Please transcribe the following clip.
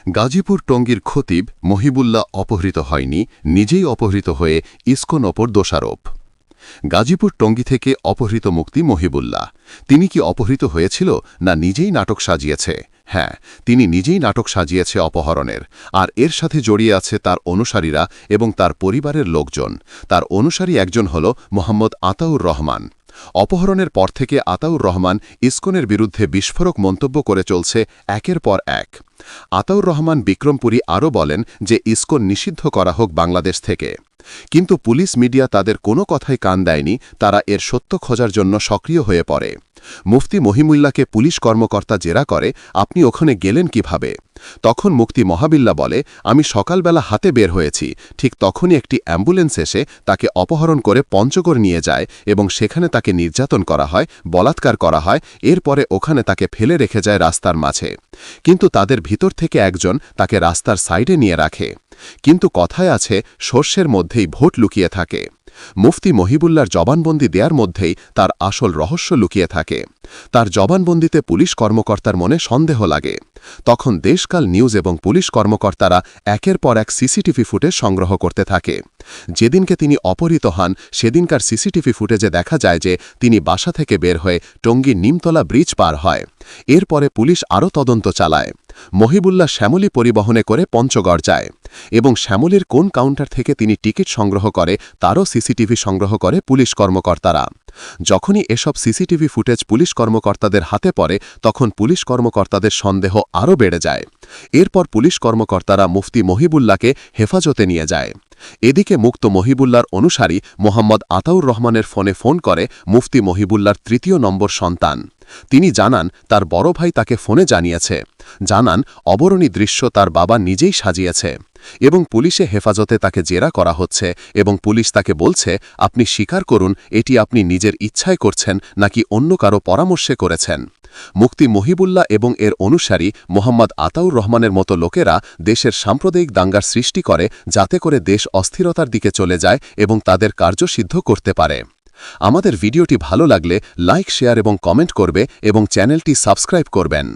গাজীপুর টঙ্গীর খতিব মহিবুল্লাহ অপহৃত হয়নি, নিজেই অপহৃত হয়ে ইসকন ওপর দোষারোপ। গাজীপুর টঙ্গী থেকে অপহৃত মুক্তি মহিবুল্লাহ। তিনি কি অপহৃত হয়েছিল না নিজেই নাটক সাজিয়েছে? হ্যাঁ, তিনি নিজেই নাটক সাজিয়েছে অপহরণের। আর এর সাথে জড়িয়ে আছে তার অনুসারীরা এবং তার পরিবারের লোকজন। তার অনুসারী একজন হল মোহাম্মদ আতাউর রহমান। অপহরণের পর থেকে আতাউর রহমান ইসকনের বিরুদ্ধে বিস্ফোরক মন্তব্য করে চলছে একের পর এক। আতাউর রহমান বিক্রমপুরী আরও বলেন যে ইসকন নিষিদ্ধ করা হোক বাংলাদেশ থেকে। কিন্তু পুলিশ মিডিয়া তাদের কোনো কথাই কান দেয়নি, তারা এর সত্য খোঁজার জন্য সক্রিয় হয়ে পড়ে। মুফতি মহিমুল্লাহকে পুলিশ কর্মকর্তা জেরা করে, আপনি ওখানে গেলেন কিভাবে? তখন মুফতি মহাবিল্লা বলে, আমি সকালবেলা হাতে বের হয়েছি, ঠিক তখনই একটি অ্যাম্বুলেন্স এসে তাকে অপহরণ করে পঞ্চগড় নিয়ে যায় এবং সেখানে তাকে নির্যাতন করা হয়, বলাৎকার করা হয়, এরপরে ওখানে তাকে ফেলে রেখে যায় রাস্তার মাঝে। কিন্তু তাদের ভিতর থেকে একজন তাকে রাস্তার সাইডে নিয়ে রাখে। কিন্তু কথায় আছে, সর্ষের মধ্যেই ভোট লুকিয়ে থাকে। মুফতি মহিবুল্লাহর জবানবন্দি দেওয়ার মধ্যেই তার আসল রহস্য লুকিয়ে থাকে। তার জবানবন্দিতে পুলিশ কর্মকর্তার মনে সন্দেহ লাগে। তখন দেশকাল নিউজ এবং পুলিশ কর্মকর্তারা একের পর এক সিসিটিভি ফুটেজ সংগ্রহ করতে থাকে। যেদিনকে তিনি অপহৃত হন সেদিনকার সিসিটিভি ফুটেজে দেখা যায় যে তিনি বাসা থেকে বের হয়ে টঙ্গী নিমতলা ব্রিজ পার হয়। এরপরে পুলিশ আরও তদন্ত চালায়। মহিবুল্লাহ শ্যামলী পরিবহনে করে পঞ্চগড় যায় এবং শ্যামলীর কোন কাউন্টার থেকে তিনি টিকিট সংগ্রহ করে তারও সিসিটিভি সংগ্রহ করে পুলিশ কর্মকর্তারা। যখনই এসব সিসিটিভি ফুটেজ পুলিশ কর্মকর্তাদের হাতে পড়ে তখন পুলিশ কর্মকর্তাদের সন্দেহ আরও বেড়ে যায়। এরপর পুলিশ কর্মকর্তারা মুফতি মহিবুল্লাহকে হেফাজতে নিয়ে যায়। এদিকে মুক্ত মহিবুল্লাহর অনুসারী মোহাম্মদ আতাউর রহমানের ফোন করে মুফতি মহিবুল্লাহর তৃতীয় নম্বর সন্তান। তিনি জানান তার বড় ভাই তাকে ফোনে জানিয়েছে, জানান অবরণী দৃশ্য তার বাবা নিজেই সাজিয়েছে এবং পুলিশে হেফাজতে তাকে জেরা করা হচ্ছে এবং পুলিশ তাকে বলছে, আপনি স্বীকার করুন এটি আপনি নিজের ইচ্ছায় করছেন নাকি অন্য কারো পরামর্শে করেছেন। মুফতি মহিবুল্লাহ এবং এর অনুসারী মোহাম্মদ আতাউর রহমানের মতো লোকেরা দেশের সাম্প্রদায়িক দাঙ্গার সৃষ্টি করে যাতে করে দেশ অস্থিরতার দিকে চলে যায় এবং তাদের কার্যসিদ্ধ করতে পারে। আমাদের ভিডিওটি ভালো লাগলে লাইক, শেয়ার এবং কমেন্ট করবে এবং চ্যানেলটি সাবস্ক্রাইব করবেন।